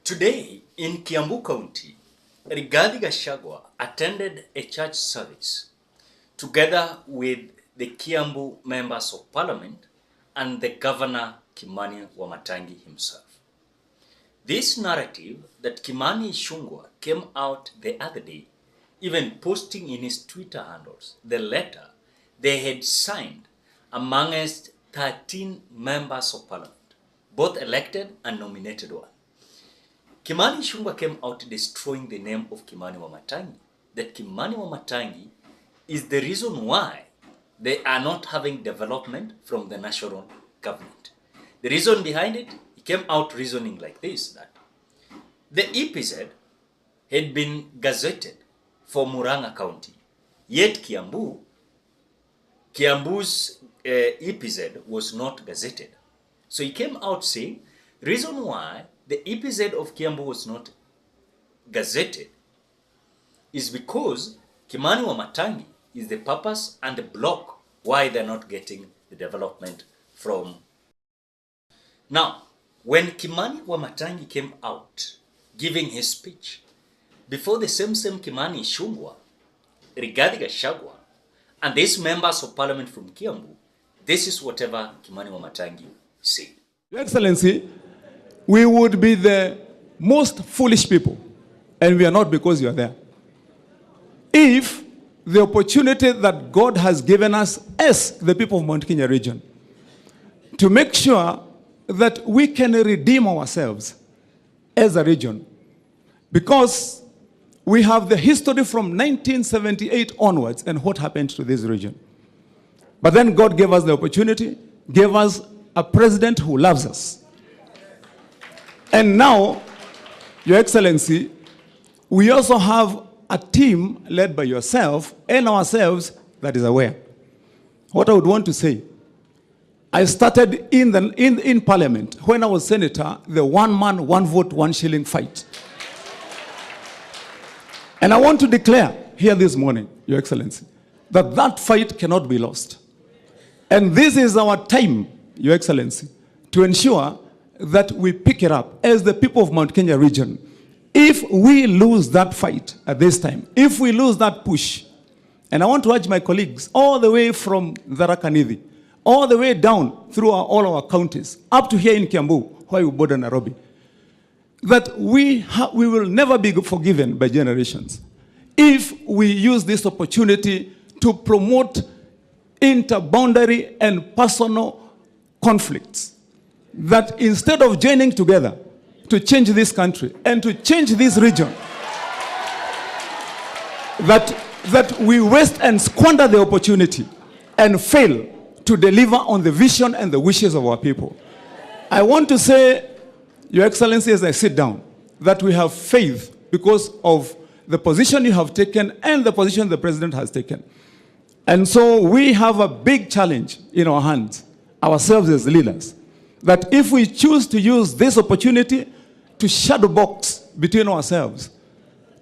Today, in Kiambu County, Gachagua attended a church service together with the Kiambu members of parliament and the governor Kimani Wamatangi himself. This narrative that Kimani Ichungwa came out the other day, even posting in his Twitter handles the letter they had signed amongst 13 members of parliament, both elected and nominated one. Kimani Ichungwa came out destroying the name of Kimani Wamatangi, that Kimani Wamatangi is the reason why they are not having development from the national government. The reason behind it, he came out reasoning like this, that the EPZ had been gazetted for Murang'a County, yet Kiambu's EPZ was not gazetted. So he came out saying, reason why the EPZ of Kiambu was not gazetted is because Kimani Wamatangi is the purpose and the block why they're not getting the development from. Now, when Kimani Wamatangi came out giving his speech, before the same Kimani Ichungwa, Gachagua, and these members of parliament from Kiambu, this is whatever Kimani Wamatangi said. Your Excellency, we would be the most foolish people, and we are not because you are there, if the opportunity that God has given us as the people of Mount Kenya region to make sure that we can redeem ourselves as a region, because we have the history from 1978 onwards and what happened to this region. But then God gave us the opportunity, gave us a president who loves us. And now, Your Excellency, we also have a team led by yourself and ourselves that is aware. What I would want to say, I started in Parliament when I was senator, the 1 man, 1 vote, 1 shilling fight. And I want to declare here this morning, Your Excellency, that that fight cannot be lost. And this is our time, Your Excellency, to ensure that we pick it up as the people of Mount Kenya region. If we lose that fight at this time, if we lose that push, and I want to urge my colleagues all the way from Tharaka-Nithi, all the way down through all our counties, up to here in Kiambu, where we border Nairobi, that we will never be forgiven by generations if we use this opportunity to promote interboundary and personal conflicts, that instead of joining together to change this country and to change this region, that we waste and squander the opportunity and fail to deliver on the vision and the wishes of our people. I want to say, Your Excellency, as I sit down, that we have faith because of the position you have taken and the position the President has taken. And so we have a big challenge in our hands, ourselves as leaders, that if we choose to use this opportunity to shadow box between ourselves,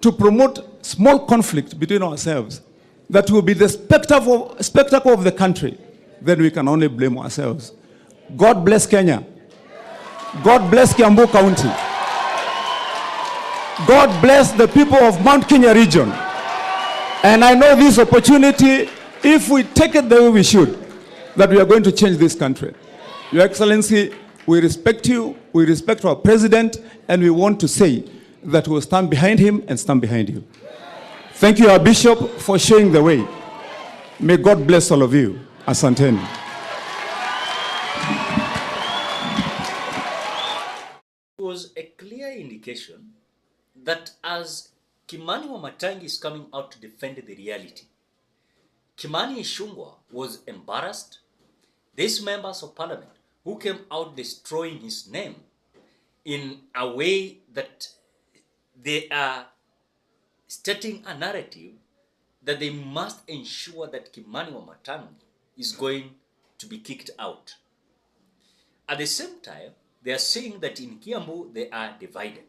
to promote small conflict between ourselves, that will be the spectacle of the country, then we can only blame ourselves. God bless Kenya. God bless Kiambu County. God bless the people of Mount Kenya region. And I know this opportunity, if we take it the way we should, that we are going to change this country. Your Excellency, we respect you, we respect our president, and we want to say that we'll stand behind him and stand behind you. Thank you, our bishop, for showing the way. May God bless all of you. Asanteni. It was a clear indication that as Kimani Wamatangi is coming out to defend the reality, Kimani Ichungwa was embarrassed. These members of parliament who came out destroying his name in a way that they are stating a narrative that they must ensure that Kimani Wamatangi is going to be kicked out. At the same time, they are saying that in Kiambu they are divided.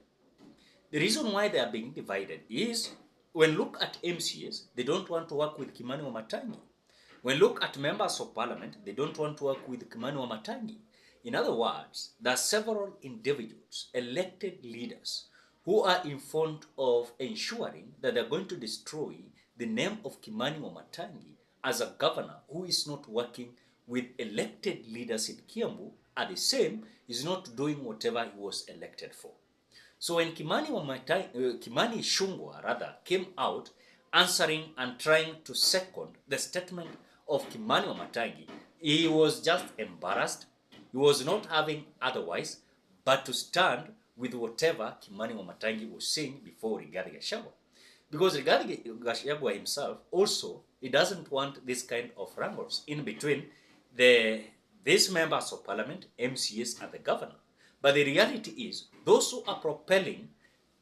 The reason why they are being divided is when look at MCAs, they don't want to work with Kimani Wamatangi. When look at members of parliament, they don't want to work with Kimani Wamatangi. In other words, there are several individuals, elected leaders, who are in front of ensuring that they're going to destroy the name of Kimani Wamatangi as a governor who is not working with elected leaders in Kiambu, at the same is not doing whatever he was elected for. So when Kimani Ichungwa rather came out answering and trying to second the statement of Kimani Wamatangi, he was just embarrassed. He was not having otherwise but to stand with whatever Kimani Wamatangi was saying before Rigathi Gachagua. Because Rigathi Gachagua himself also, he doesn't want this kind of wrangles in between these members of parliament, MCAs, and the governor. But the reality is, those who are propelling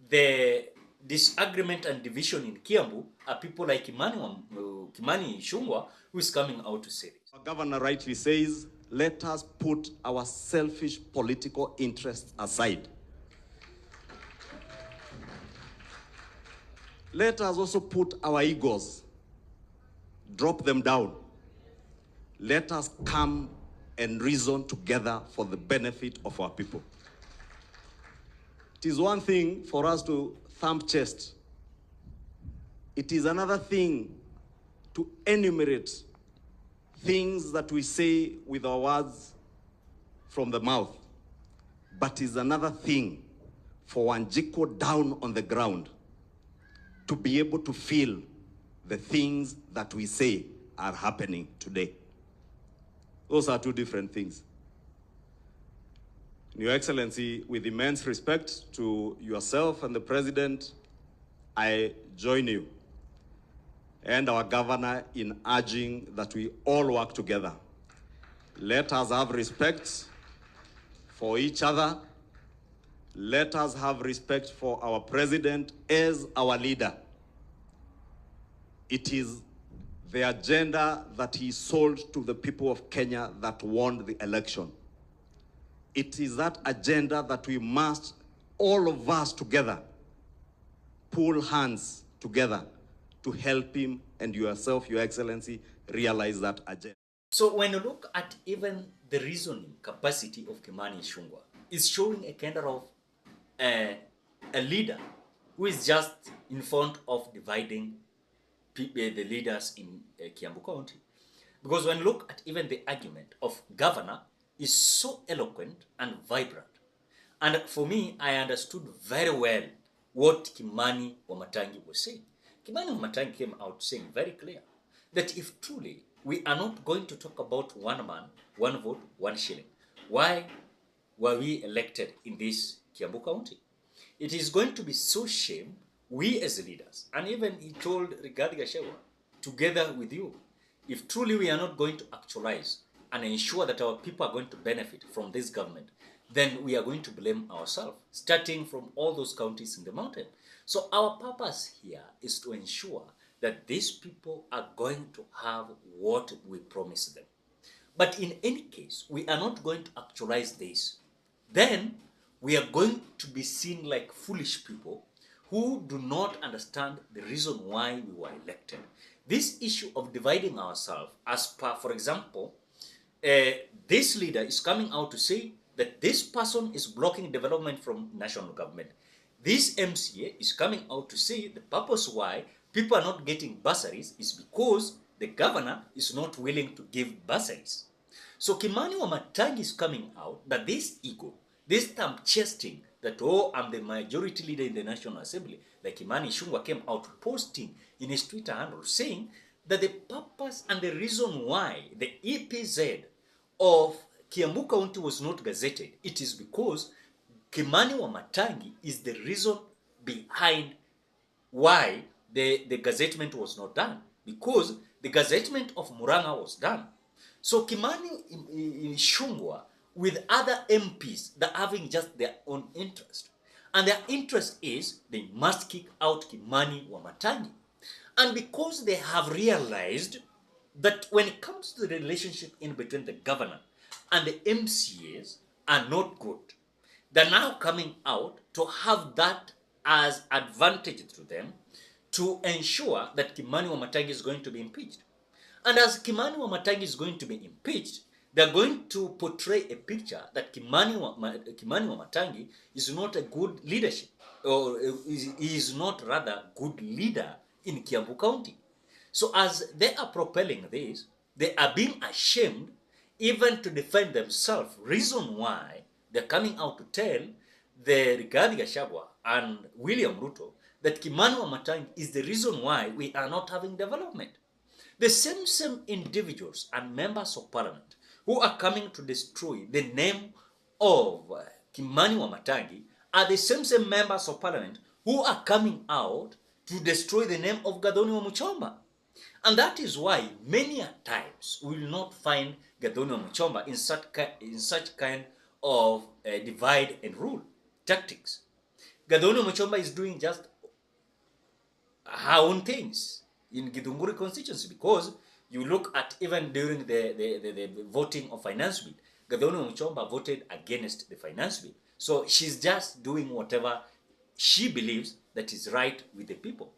the disagreement and division in Kiambu are people like Kimani Ichungwa, who is coming out to say this. Our governor rightly says, let us put our selfish political interests aside. Let us also put our egos, drop them down. Let us come and reason together for the benefit of our people. It is one thing for us to thump chest. It is another thing to enumerate things that we say with our words from the mouth. But it is another thing for Wanjiko down on the ground to be able to feel the things that we say are happening today. Those are two different things. Your Excellency, with immense respect to yourself and the President, I join you and our governor in urging that we all work together. Let us have respect for each other. Let us have respect for our president as our leader. It is the agenda that he sold to the people of Kenya that won the election. It is that agenda that we must, all of us together, pull hands together to help him and yourself, Your Excellency, realize that agenda. So when you look at even the reasoning capacity of Kimani Ichungwa, it's showing a kind of a leader who is just in front of dividing the leaders in Kiambu County. Because when you look at even the argument of governor is so eloquent and vibrant. And for me, I understood very well what Kimani Wamatangi was saying. Kimani Wamatangi came out saying very clear that if truly we are not going to talk about one man, one vote, one shilling, why were we elected in this Kiambu County? It is going to be so shame, we as leaders, and even he told Rigathi Gachagua, together with you, if truly we are not going to actualize and ensure that our people are going to benefit from this government, then we are going to blame ourselves, starting from all those counties in the mountain. So our purpose here is to ensure that these people are going to have what we promise them. But in any case, we are not going to actualize this. Then we are going to be seen like foolish people who do not understand the reason why we were elected. This issue of dividing ourselves, as per, for example, this leader is coming out to say that this person is blocking development from national government. This MCA is coming out to say the purpose why people are not getting bursaries is because the governor is not willing to give bursaries. So Kimani Wamatangi is coming out that this ego, this thumb chesting that, oh, I'm the majority leader in the National Assembly, like Kimani Ichungwa came out posting in his Twitter handle saying that the purpose and the reason why the EPZ of Kiambu County was not gazetted, it is because Kimani Wamatangi is the reason behind why the gazettement was not done. Because the gazettement of Muranga was done. So Kimani Ichungwa with other MPs that are having just their own interest. And their interest is they must kick out Kimani Wamatangi. And because they have realized that when it comes to the relationship in between the governor and the MCAs are not good, they're now coming out to have that as advantage to them to ensure that Kimani Wamatangi is going to be impeached. And as Kimani Wamatangi is going to be impeached, They're going to portray a picture that Kimani Wamatangi is not a good leadership, or is not rather good leader in Kiambu County. So as they are propelling this, they are being ashamed even to defend themselves. Reason why they're coming out to tell the Rigathi Gachagua and William Ruto that Kimani Wamatangi is the reason why we are not having development. The same individuals and members of parliament who are coming to destroy the name of Kimani Wamatangi are the same members of parliament who are coming out to destroy the name of Gathoni Wamuchomba. And that is why many a times we will not find Gathoni Wamuchomba in such kind of divide and rule tactics. Gathoni Wamuchomba is doing just her own things in Githunguri constituency, because you look at even during the voting of finance bill, Gathoni Wamuchomba voted against the finance bill. So she's just doing whatever she believes that is right with the people.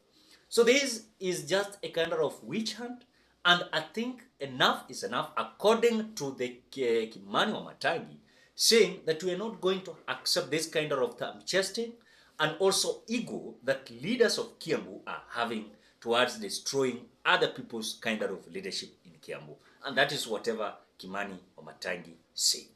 So this is just a kind of witch hunt, and I think enough is enough, according to the Kimani Wamatangi, saying that we are not going to accept this kind of thumb chesting and also ego that leaders of Kiambu are having towards destroying other people's kind of leadership in Kiambu. And that is whatever Kimani Wamatangi said.